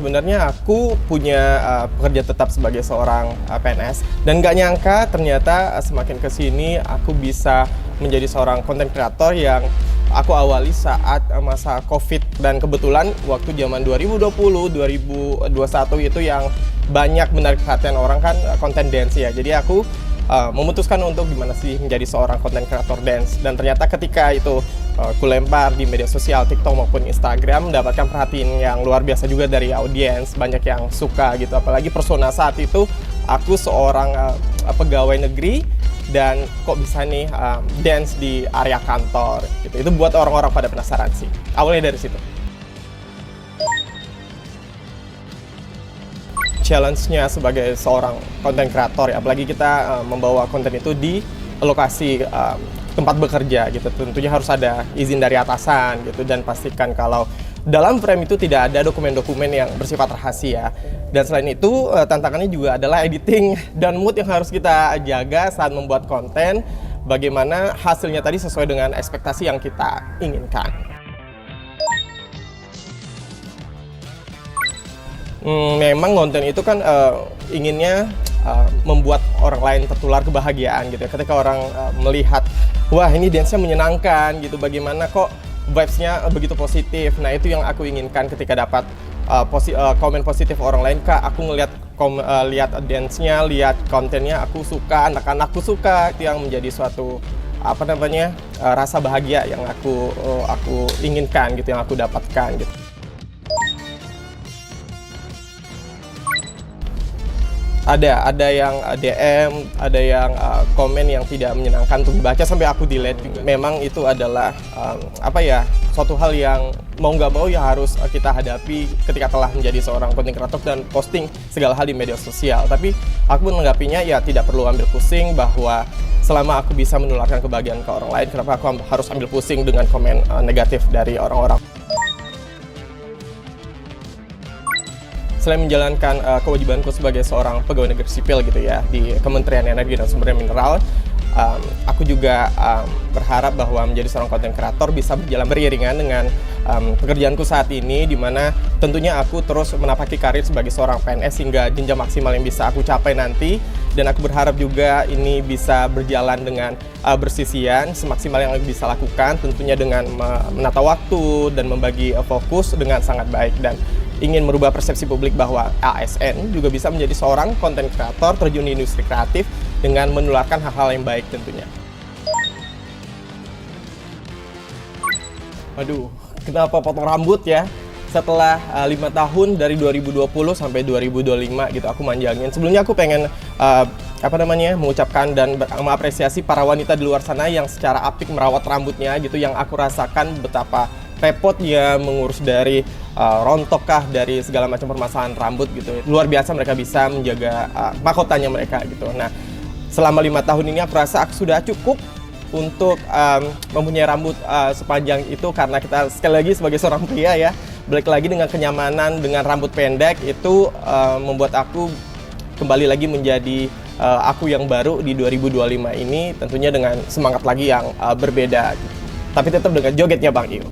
sebenarnya aku punya pekerja tetap sebagai seorang PNS dan nggak nyangka ternyata semakin kesini aku bisa menjadi seorang content creator yang aku awali saat masa COVID, dan kebetulan waktu zaman 2020, 2021 itu yang banyak menarik perhatian orang kan konten dance ya. Jadi aku memutuskan untuk gimana sih menjadi seorang content creator dance, dan ternyata ketika itu aku lempar di media sosial TikTok maupun Instagram mendapatkan perhatian yang luar biasa juga dari audiens, banyak yang suka gitu. Apalagi persona saat itu aku seorang pegawai negeri dan kok bisa nih dance di area kantor gitu. Itu buat orang-orang pada penasaran sih. Awalnya dari situ. Challenge-nya sebagai seorang konten kreator ya, apalagi kita membawa konten itu di lokasi tempat bekerja gitu, tentunya harus ada izin dari atasan gitu, dan pastikan kalau dalam frame itu tidak ada dokumen-dokumen yang bersifat rahasia. Dan selain itu tantangannya juga adalah editing dan mood yang harus kita jaga saat membuat konten, bagaimana hasilnya tadi sesuai dengan ekspektasi yang kita inginkan. Memang konten itu kan inginnya membuat orang lain tertular kebahagiaan gitu ya. Ketika orang melihat, wah ini dance-nya menyenangkan gitu, bagaimana kok vibes-nya begitu positif. Nah itu yang aku inginkan ketika dapat komen positif orang lain. Kak, aku ngelihat lihat dance-nya, lihat kontennya, aku suka, anak-anakku suka. Itu yang menjadi suatu rasa bahagia yang aku inginkan gitu, yang aku dapatkan gitu. Ada yang DM, ada yang komen yang tidak menyenangkan untuk dibaca sampai aku delete juga. Memang itu adalah suatu hal yang mau nggak mau ya harus kita hadapi ketika telah menjadi seorang content creator dan posting segala hal di media sosial. Tapi aku menanggapinya ya tidak perlu ambil pusing, bahwa selama aku bisa menularkan kebahagiaan ke orang lain, kenapa aku harus ambil pusing dengan komen negatif dari orang-orang. Selain menjalankan kewajibanku sebagai seorang pegawai negeri sipil gitu ya di Kementerian Energi dan Sumber Daya Mineral, aku juga berharap bahwa menjadi seorang content creator bisa berjalan beriringan dengan pekerjaanku saat ini, di mana tentunya aku terus menapaki karir sebagai seorang PNS hingga jenjang maksimal yang bisa aku capai nanti. Dan aku berharap juga ini bisa berjalan dengan bersisian, semaksimal yang bisa lakukan, tentunya dengan menata waktu dan membagi fokus dengan sangat baik, dan ingin merubah persepsi publik bahwa ASN juga bisa menjadi seorang content creator terjun di industri kreatif dengan menularkan hal-hal yang baik tentunya. Aduh, kenapa potong rambut ya? Setelah 5 tahun dari 2020 sampai 2025 gitu aku manjangin. Sebelumnya aku pengen mengucapkan dan mengapresiasi para wanita di luar sana yang secara apik merawat rambutnya gitu, yang aku rasakan betapa repotnya mengurus dari rontok kah, dari segala macam permasalahan rambut gitu. Luar biasa mereka bisa menjaga mahkotanya mereka gitu. Nah, selama 5 tahun ini aku rasa aku sudah cukup untuk mempunyai rambut sepanjang itu, karena kita sekali lagi sebagai seorang pria ya, balik lagi dengan kenyamanan dengan rambut pendek itu membuat aku kembali lagi menjadi aku yang baru di 2025 ini, tentunya dengan semangat lagi yang berbeda, tapi tetap dengan jogetnya Bang Iyo.